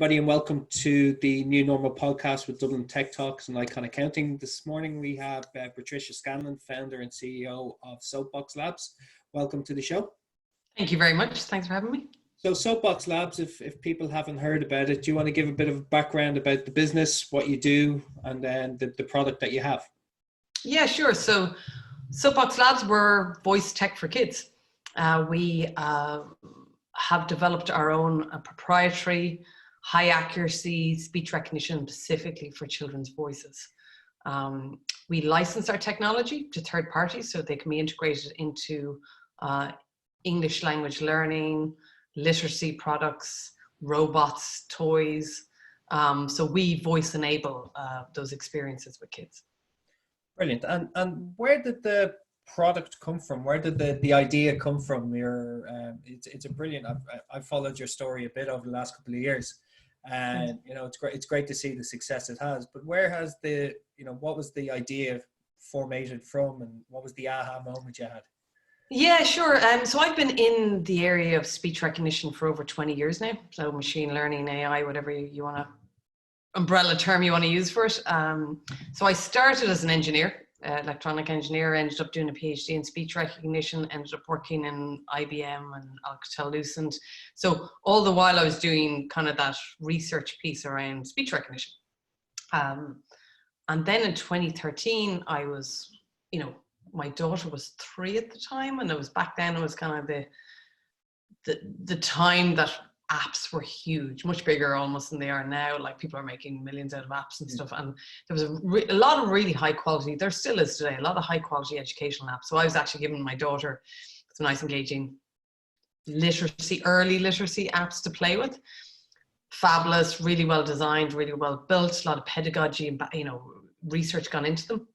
Everybody, and welcome to the New Normal podcast with Dublin Tech Talks and Icon Accounting. This morning we have Patricia Scanlon, founder and CEO of SoapBox Labs. Welcome to the show. Thank you very much. Thanks for having me. So SoapBox Labs, if people haven't heard about it, do you want to give a bit of background about the business, what you do, and then the product that you have? Yeah, sure. So SoapBox Labs, we're voice tech for kids. We have developed our own proprietary high accuracy speech recognition specifically for children's voices. We license our technology to third parties so they can be integrated into English language learning, literacy products, robots, toys. So we voice enable those experiences with kids. Brilliant. And where did the product come from? Where did the idea come from? It's a brilliant. I've followed your story a bit over the last couple of years. And it's great to see the success it has, but where has what was the idea formated from, and what was the aha moment you had? Yeah, sure. So I've been in the area of speech recognition for over 20 years now. So machine learning, AI, whatever you want to umbrella term you want to use for it. So I started as an engineer, electronic engineer, ended up doing a PhD in speech recognition, ended up working in IBM and Alcatel-Lucent. So all the while I was doing kind of that research piece around speech recognition. And then in 2013, I was, my daughter was 3 at the time, and it was back then, it was kind of the time that apps were huge, much bigger almost than they are now. Like, people are making millions out of apps and stuff. And there was a lot of really high quality, there still is today, a lot of high quality educational apps. So I was actually giving my daughter some nice engaging early literacy apps to play with. Fabulous, really well designed, really well built, a lot of pedagogy and research gone into them.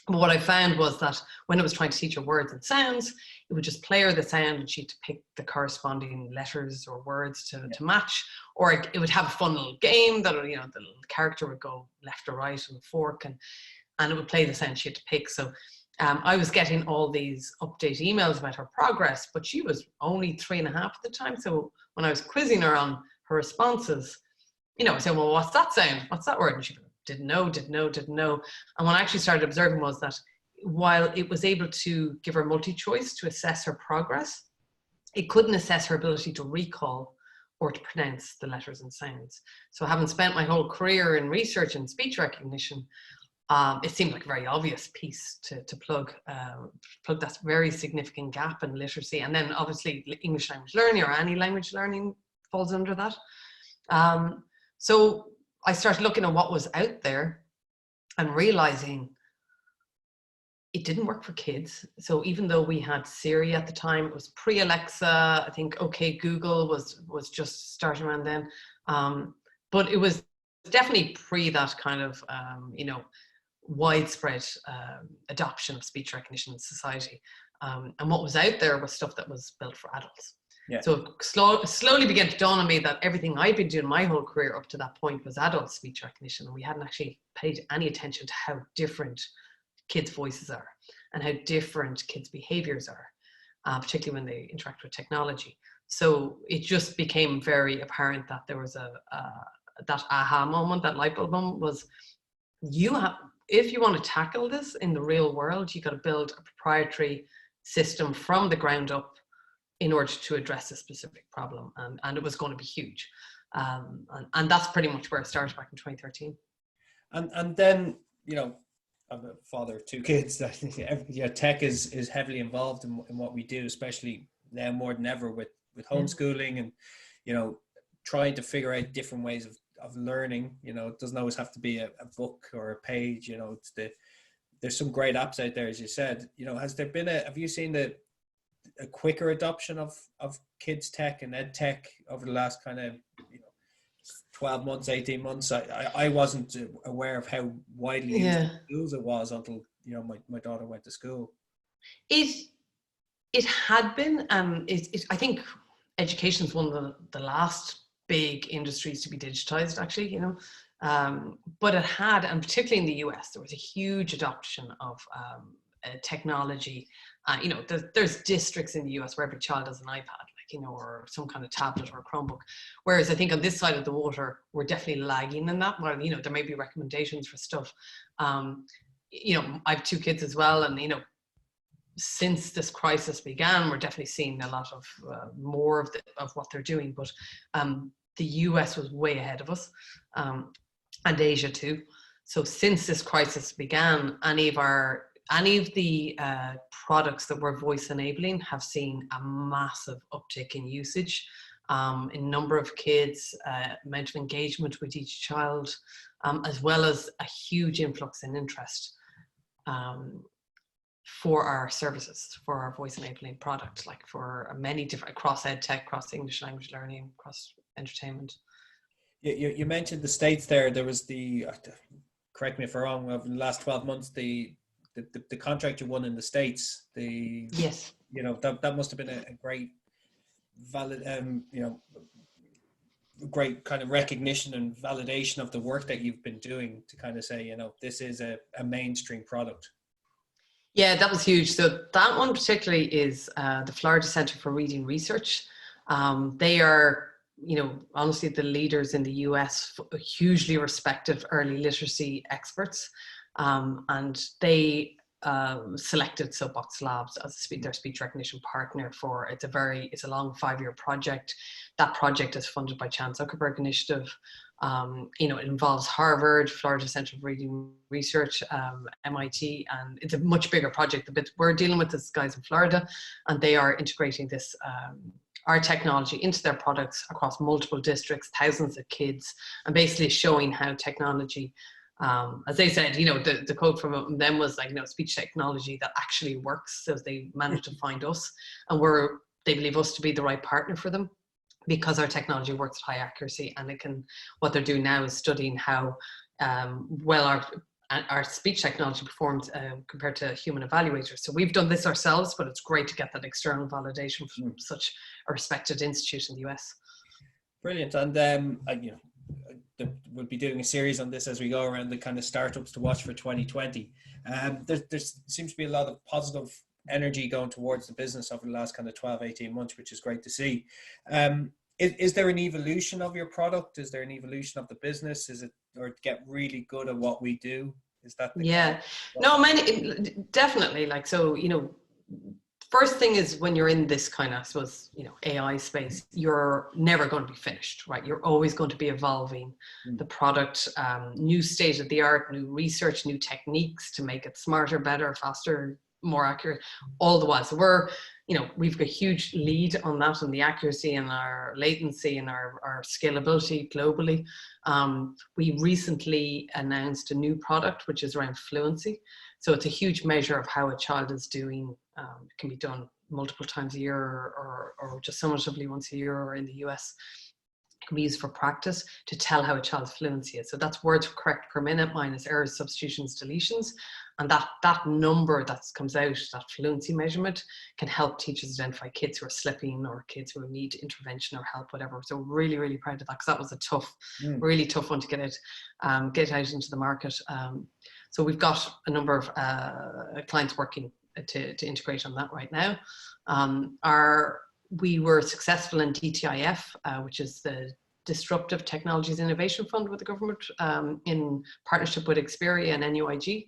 But what I found was that when it was trying to teach her words and sounds, it would just play her the sound and she'd pick the corresponding letters or words to match. Or it would have a fun little game that, the little character would go left or right on the fork and it would play the sound she had to pick. So I was getting all these update emails about her progress, but she was only 3.5 at the time. So when I was quizzing her on her responses, I said, well, what's that sound? What's that word? And she didn't know. And what I actually started observing was that while it was able to give her multi-choice to assess her progress, it couldn't assess her ability to recall or to pronounce the letters and sounds. So having spent my whole career in research and speech recognition, it seemed like a very obvious piece to plug that very significant gap in literacy. And then obviously English language learning or any language learning falls under that. So I started looking at what was out there and realizing it didn't work for kids. So even though we had Siri at the time, it was pre-Alexa, I think OK Google was just starting around then. But it was definitely pre that kind of, widespread adoption of speech recognition in society. And what was out there was stuff that was built for adults. Yeah. So it slowly began to dawn on me that everything I'd been doing my whole career up to that point was adult speech recognition. And we hadn't actually paid any attention to how different kids' voices are and how different kids' behaviors are, particularly when they interact with technology. So it just became very apparent that there was that aha moment, that light bulb moment was, if you want to tackle this in the real world, you got to build a proprietary system from the ground up in order to address a specific problem. And it was going to be huge. And that's pretty much where it started back in 2013. And then, I'm a father of 2 kids. Tech is heavily involved in what we do, especially now more than ever with homeschooling and, trying to figure out different ways of learning. It doesn't always have to be a book or a page. There's some great apps out there, as you said. Have you seen a quicker adoption of kids tech and ed tech over the last kind of 12 months, 18 months? I wasn't aware of how widely used in schools it was until my daughter went to school. It had been. I think education is one of the last big industries to be digitized, actually. But it had, and particularly in the US, there was a huge adoption of technology. There's districts in the US where every child has an iPad. or some kind of tablet or Chromebook. Whereas I think on this side of the water, we're definitely lagging in that. Well, there may be recommendations for stuff. I have 2 kids as well, and since this crisis began, we're definitely seeing a lot of more of what they're doing. But the US was way ahead of us, and Asia too. So since this crisis began, any of the products that we're voice enabling have seen a massive uptick in usage, in number of kids, amount of engagement with each child, as well as a huge influx in interest for our services, for our voice enabling product, like for many different, across ed tech, across English language learning, across entertainment. You mentioned the States there. There was correct me if I'm wrong, over the last 12 months, the contract you won in the States, yes, that must have been a great valid, great kind of recognition and validation of the work that you've been doing to kind of say, this is a mainstream product. Yeah, that was huge. So that one particularly is the Florida Center for Reading Research. They are, honestly, the leaders in the US, hugely respected early literacy experts. And they selected SoapBox Labs as their speech recognition partner for, it's a long 5-year project. That project is funded by Mark Zuckerburg initiative. It involves Harvard, Florida Center for Reading Research, MIT, and it's a much bigger project. But we're dealing with these guys in Florida, and they are integrating this, our technology into their products across multiple districts, thousands of kids, and basically showing how technology, as they said, the quote from them was like, speech technology that actually works. So they managed to find us, and they believe us to be the right partner for them, because our technology works at high accuracy, and what they're doing now is studying how well our speech technology performs compared to human evaluators. So we've done this ourselves, but it's great to get that external validation from such a respected institute in the US. Brilliant. And we'll be doing a series on this as we go around the kind of startups to watch for 2020. There seems to be a lot of positive energy going towards the business over the last kind of 12, 18 months, which is great to see. Is there an evolution of your product? Is there an evolution of the business? Is it, or get really good at what we do? Is that definitely. Like, so, first thing is, when you're in this kind of, I suppose, AI space, you're never going to be finished, right? You're always going to be evolving the product, new state of the art, new research, new techniques to make it smarter, better, faster, more accurate, all the while. So we've got a huge lead on that, and the accuracy and our latency and our scalability globally. We recently announced a new product, which is around fluency. So it's a huge measure of how a child is doing. It can be done multiple times a year or just summatively once a year, or in the US. It can be used for practice to tell how a child's fluency is. So that's words correct per minute minus errors, substitutions, deletions. And that number that comes out, that fluency measurement, can help teachers identify kids who are slipping or kids who need intervention or help, whatever. So really, really proud of that, because that was a really tough one to get out into the market. So we've got a number of clients working to integrate on that right now. We were successful in DTIF, which is the Disruptive Technologies Innovation Fund with the government, in partnership with Xperia and NUIG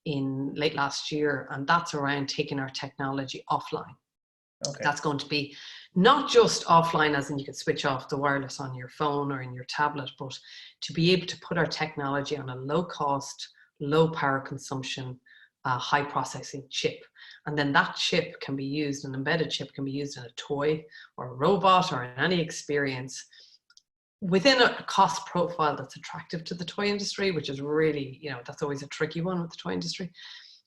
in late last year. And that's around taking our technology offline. Okay. That's going to be not just offline as in you can switch off the wireless on your phone or in your tablet, but to be able to put our technology on a low cost, low power consumption, high processing chip. And then that chip can be used, an embedded chip can be used in a toy or a robot or in any experience within a cost profile that's attractive to the toy industry, which is really, that's always a tricky one with the toy industry.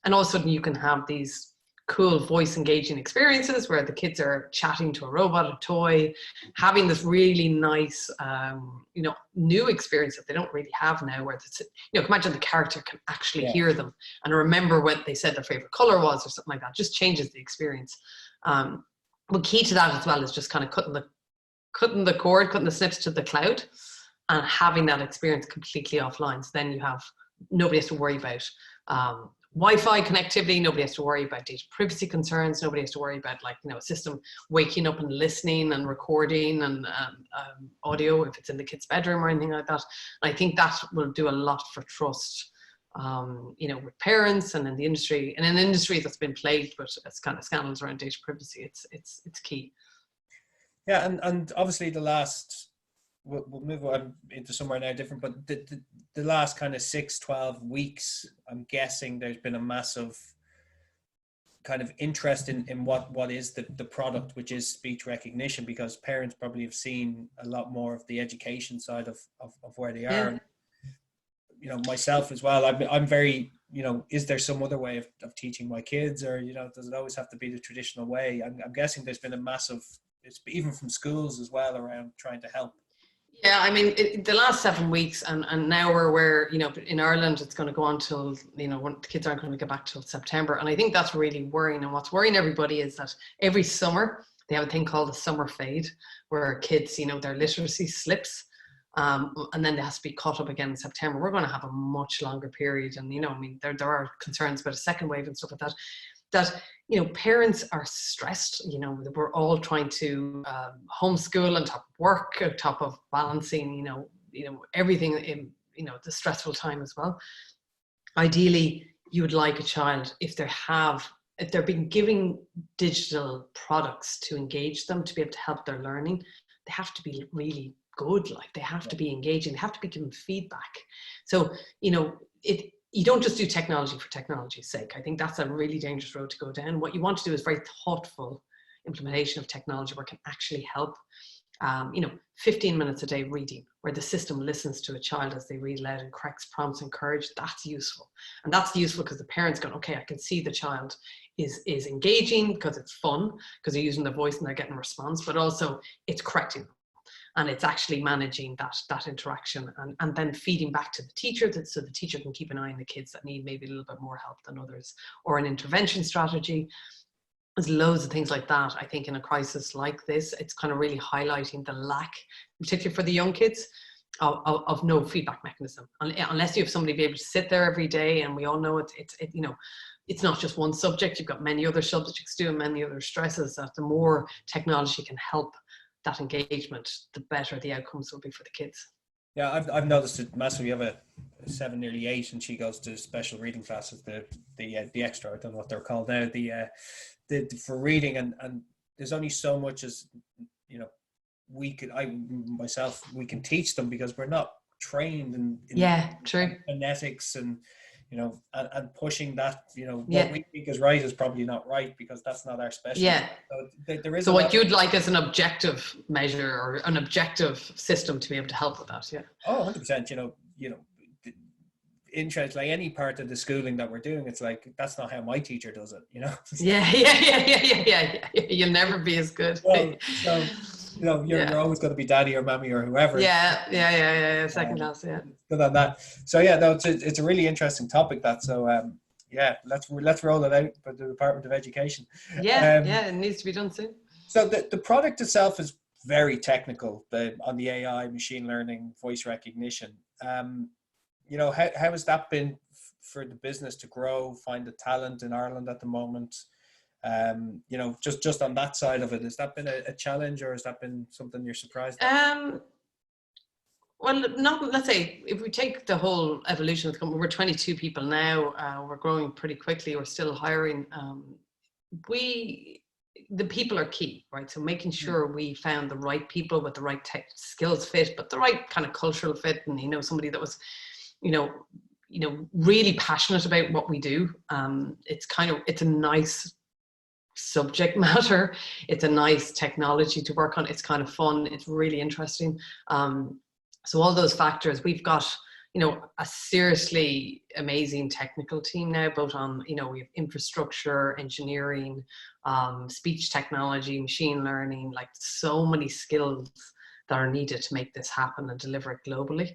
And all of a sudden you can have these cool voice engaging experiences where the kids are chatting to a robot, a toy, having this really nice, new experience that they don't really have now, where it's, imagine the character can actually hear them and remember what they said their favorite color was or something like that. Just changes the experience. But key to that as well is just kind of cutting the cord, cutting the snips to the cloud and having that experience completely offline. So then nobody has to worry about Wi-Fi connectivity. Nobody has to worry about data privacy concerns. Nobody has to worry about, like, a system waking up and listening and recording and audio if it's in the kid's bedroom or anything like that. And I think that will do a lot for trust, with parents and in the industry, and in an industry that's been plagued with kind of scandals around data privacy. It's key. Yeah, and obviously the last, we'll move on into somewhere now different, but the last kind of 6-12 weeks, I'm guessing there's been a massive kind of interest in what is the product, which is speech recognition, because parents probably have seen a lot more of the education side of where they are. Yeah. Myself as well, I'm very, is there some other way of teaching my kids, or, does it always have to be the traditional way? I'm guessing there's been a massive, it's even from schools as well, around trying to help. Yeah, I mean, the last 7 weeks, and now we're where, in Ireland, it's going to go on till, when the kids aren't going to get back till September. And I think that's really worrying. And what's worrying everybody is that every summer they have a thing called the summer fade, where kids, their literacy slips. And then it has to be caught up again in September. We're going to have a much longer period. And, there are concerns about a second wave and stuff like that, parents are stressed. We're all trying to homeschool on top of work, on top of balancing, everything in, the stressful time as well. Ideally, you would like a child, if they're being given digital products to engage them, to be able to help their learning, they have to be really good. Like, they have to be engaging, they have to be given feedback. So, you don't just do technology for technology's sake. I think that's a really dangerous road to go down. What you want to do is very thoughtful implementation of technology where it can actually help. 15 minutes a day reading, where the system listens to a child as they read aloud and corrects prompts, encourage. That's useful. And that's useful because the parent's going, okay, I can see the child is engaging because it's fun, because they're using their voice and they're getting a response, but also it's correcting them. And it's actually managing that interaction and then feeding back to the teacher, so the teacher can keep an eye on the kids that need maybe a little bit more help than others, or an intervention strategy. There's loads of things like that. I think in a crisis like this, it's kind of really highlighting the lack, particularly for the young kids, of no feedback mechanism. Unless you have somebody be able to sit there every day, and we all know it's not just one subject. You've got many other subjects to do and many other stresses. That the more technology can help that engagement, the better the outcomes will be for the kids. Yeah, I've noticed it massively. You have a 7, nearly 8, and she goes to special reading classes, the extra, I don't know what they're called now, the for reading, and there's only so much as we can teach them, because we're not trained in true phonetics and and pushing that, what we think is right is probably not right, because that's not our specialty. Yeah. So there is. So what you'd like is an objective measure or an objective system to be able to help with that. Yeah. Oh, 100%. Interest, like any part of the schooling that we're doing, it's like, that's not how my teacher does it. Yeah. You'll never be as good. So you're always going to be daddy or mommy or whoever. Yeah. Second class. Yeah. Good on that. So it's a really interesting topic. Let's roll it out for the Department of Education. It needs to be done soon. So the product itself is very technical, on the AI, machine learning, voice recognition. How has that been for the business to grow, find the talent in Ireland at the moment? Just on that side of it, has that been a challenge, or has that been something you're surprised at? Well, let's say, if we take the whole evolution of the company, we're 22 people now. We're growing pretty quickly. We're still hiring. The people are key, right? So making sure we found the right people with the right tech skills fit, but the right kind of cultural fit, and somebody that was, really passionate about what we do. It's a nice subject matter. It's a nice technology to work on. It's kind of fun. It's really interesting. So all those factors, we've got, a seriously amazing technical team now, both on, we have infrastructure, engineering, speech technology, machine learning, like so many skills that are needed to make this happen and deliver it globally,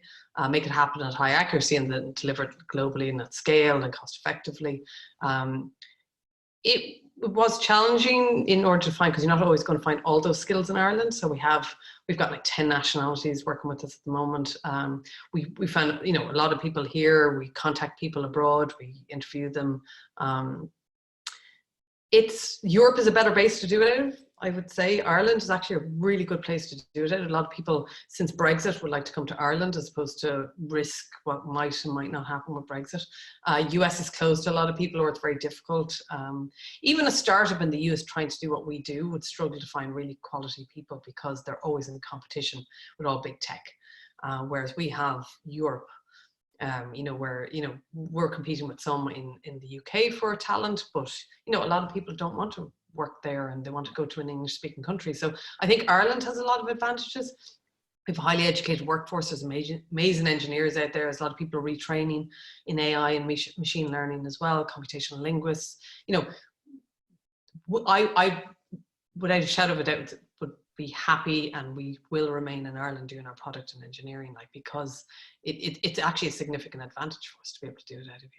make it happen at high accuracy, and then deliver it globally and at scale and cost effectively. it was challenging in order to find, because you're not always going to find all those skills in Ireland. So we've got like 10 nationalities working with us at the moment. We found, you know, a lot of people here, we contact people abroad, we interview them. Europe is a better base to do it out of, I would say. Ireland is actually a really good place to do it out. A lot of people, since Brexit, would like to come to Ireland as opposed to risk what might and might not happen with Brexit. US is closed to a lot of people, or it's very difficult. Even a startup in the US trying to do what we do would struggle to find really quality people because they're always in competition with all big tech. Whereas we have Europe, you know, where, you know, we're competing with some in the UK for talent, but, you know, a lot of people don't want to work there and they want to go to an English speaking country. So I think Ireland has a lot of advantages. We have a highly educated workforce. There's amazing engineers out there. There's a lot of people retraining in AI and machine learning as well, computational linguists. You know, I without a shadow of a doubt, would be happy, and we will remain in Ireland doing our product and engineering, like, because it's actually a significant advantage for us to be able to do it out of here.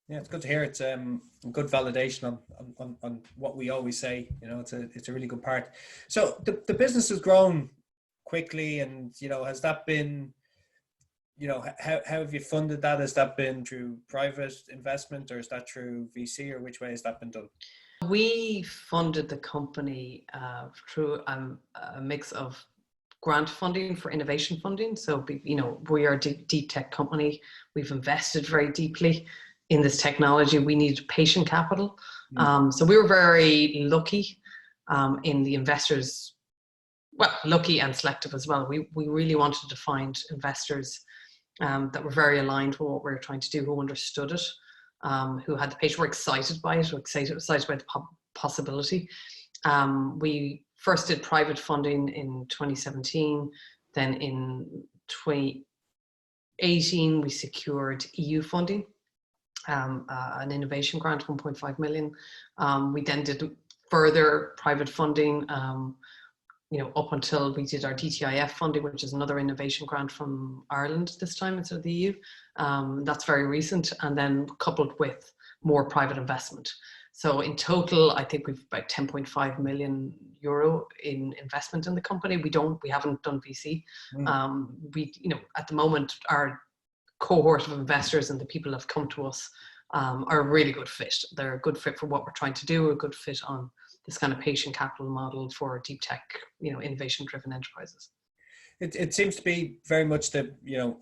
Yeah, it's good to hear. It's good validation on what we always say. You know, it's a really good part. So the business has grown quickly, and, you know, has that been, you know, how have you funded that? Has that been through private investment, or is that through VC, or which way has that been done? We funded the company through a mix of grant funding for innovation funding. So, you know, we are a deep tech company. We've invested very deeply in this technology. We needed patient capital. So we were very lucky in the investors, well, lucky and selective as well. We really wanted to find investors that were very aligned with what we were trying to do, who understood it, who had the patient, were excited by it, were excited by the possibility. We first did private funding in 2017. Then in 2018, we secured EU funding, an innovation grant, 1.5 million. We then did further private funding, you know, up until we did our DTIF funding, which is another innovation grant from Ireland this time instead of the EU. That's very recent, and then coupled with more private investment. So in total, I think we've about 10.5 million euro in investment in the company. We haven't done VC. We, you know, at the moment, our cohort of investors and the people that have come to us are a really good fit. They're a good fit for what we're trying to do, a good fit on this kind of patient capital model for deep tech, you know, innovation driven enterprises. It seems to be very much the, you know,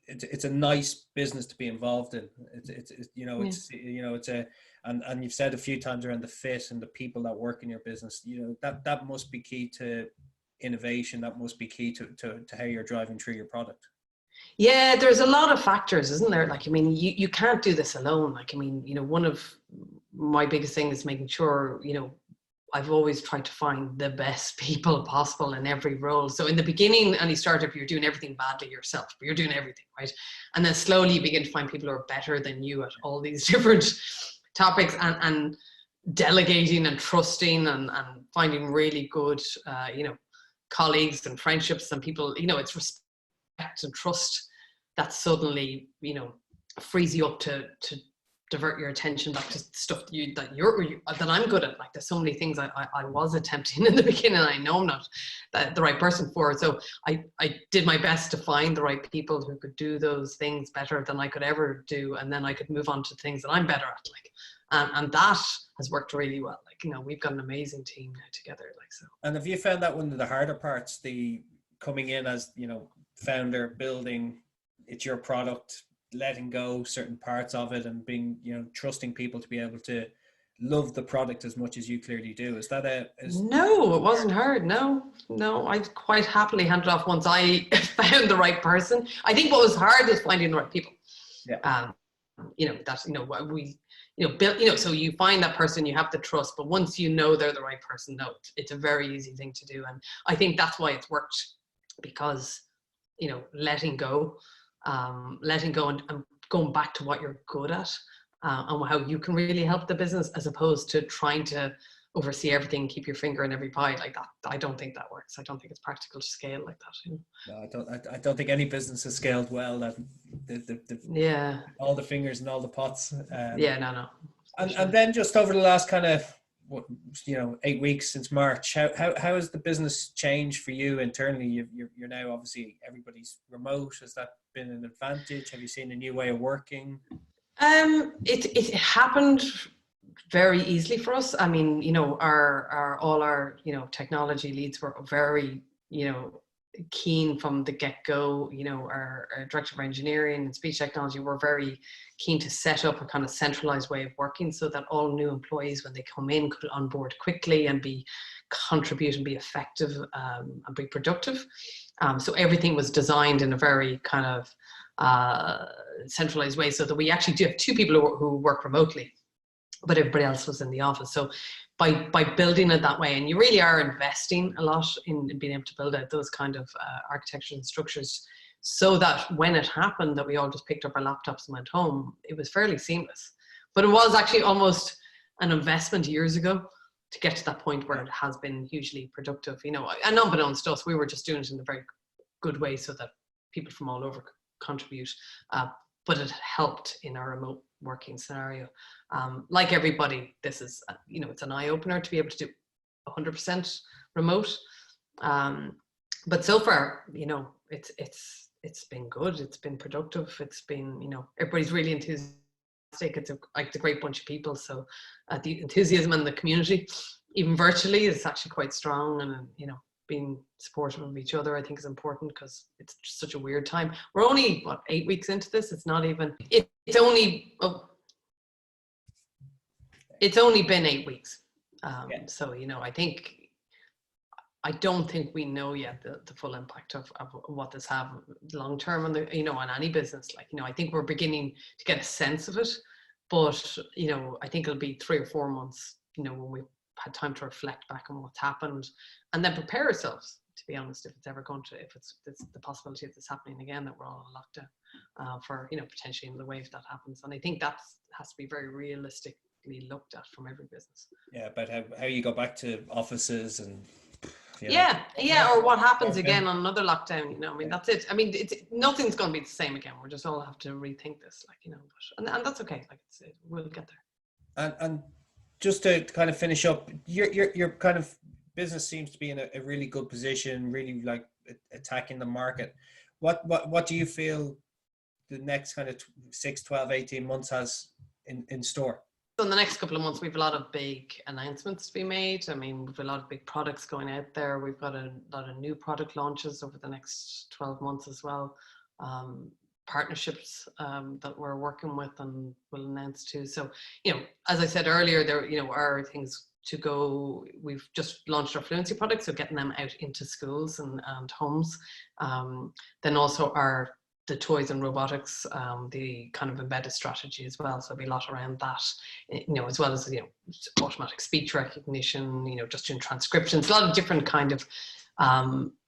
it's a nice business to be involved in. It's you know, it's, you know, it's a, and you've said a few times around the fit and the people that work in your business, you know, that must be key to innovation. That must be key to how you're driving through your product. Yeah, there's a lot of factors, isn't there? Like, I mean, you can't do this alone. Like, I mean, you know, one of my biggest things is making sure, you know, I've always tried to find the best people possible in every role. So in the beginning, any startup, you're doing everything badly yourself, but you're doing everything, right? And then slowly you begin to find people who are better than you at all these different topics, and delegating and trusting and finding really good, you know, colleagues and friendships and people, you know, it's respect and trust that suddenly, you know, frees you up to divert your attention back to stuff that I'm good at. Like, there's so many things I was attempting in the beginning, I know I'm not the right person for it. So I did my best to find the right people who could do those things better than I could ever do, and then I could move on to things that I'm better at. Like, and that has worked really well. Like, you know, we've got an amazing team now together. Like, so. And have you found that one of the harder parts, the coming in as, you know, founder, building, it's your product, letting go certain parts of it, and being, you know, trusting people to be able to love the product as much as you clearly do? Is that No, it wasn't hard. No, I quite happily handed off once I found the right person. I think what was hard was finding the right people. Yeah. You know, that's, you know, we, you know, build, you know, so you find that person, you have the trust, but once you know they're the right person, no, it's a very easy thing to do. And I think that's why it's worked, because, you know, letting go and going back to what you're good at, and how you can really help the business, as opposed to trying to oversee everything, keep your finger in every pie like that. I don't think that works. I don't think it's practical to scale like that. You know? No, I don't think any business has scaled well that yeah, all the fingers and all the pots. Yeah, no. And then just over the last kind of 8 weeks since March, how has the business changed for you internally? You're now obviously everybody's remote. Has that been an advantage? Have you seen a new way of working? It happened very easily for us. I mean, all our technology leads were very keen from the get-go. Our director of engineering and speech technology were very keen to set up a kind of centralized way of working so that all new employees, when they come in, could onboard quickly and contribute and be effective and be productive. So everything was designed in a very kind of centralized way, so that we actually do have 2 people who work remotely, but everybody else was in the office. So by building it that way, and you really are investing a lot in being able to build out those kind of architecture and structures, so that when it happened that we all just picked up our laptops and went home, it was fairly seamless. But it was actually almost an investment years ago to get to that point where it has been hugely productive. And unbeknownst to us, we were just doing it in a very good way so that people from all over could contribute. But it helped in our remote working scenario. Like everybody, this is, it's an eye opener to be able to do 100% remote. But so far, it's been good. It's been productive. It's been, everybody's really enthusiastic. It's a great bunch of people. So the enthusiasm in the community, even virtually, is actually quite strong. And, being supportive of each other, I think, is important, because it's just such a weird time. We're only 8 weeks into this. It's not even. It's only been 8 weeks. So I don't think we know yet the full impact of what this have long term on on any business. I think we're beginning to get a sense of it, but I think it'll be 3 or 4 months. When we've had time to reflect back on what's happened, and then prepare ourselves, to be honest, if it's the possibility of this happening again, that we're all in lockdown for potentially another wave that happens. And I think that has to be very realistically looked at from every business. Yeah, but how you go back to offices and or what happens again on another lockdown. That's it. I mean, nothing's going to be the same again. We're just all have to rethink this, and that's okay. We'll get there. And just to kind of finish up, your kind of business seems to be in a really good position, really attacking the market. What do you feel the next kind of 6, 12, 18 months has in store? So in the next couple of months, we have a lot of big announcements to be made. I mean, we've a lot of big products going out there. We've got a lot of new product launches over the next 12 months as well. Partnerships that we're working with and will announce too. So, as I said earlier, there are things to go. We've just launched our Fluency product, so getting them out into schools and homes. Then also the toys and robotics, the kind of embedded strategy as well. So there'll be a lot around that, as well as automatic speech recognition, just doing transcriptions, a lot of different kind of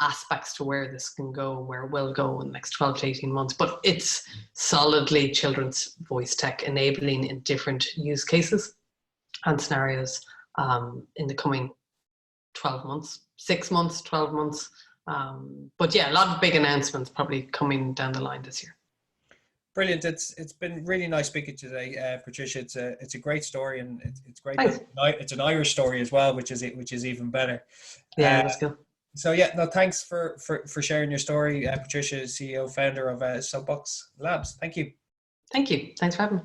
aspects to where this can go, where it will go in the next 12 to 18 months. But it's solidly children's voice tech, enabling in different use cases and scenarios in the coming 12 months, 6 months, 12 months. But yeah, a lot of big announcements probably coming down the line this year. Brilliant. It's been really nice speaking today, Patricia. It's a great story, and it's great. It's an Irish story as well, which is even better. Yeah, that's good. So thanks for sharing your story, Patricia, CEO, founder of SoapBox Labs. Thank you. Thank you. Thanks for having me.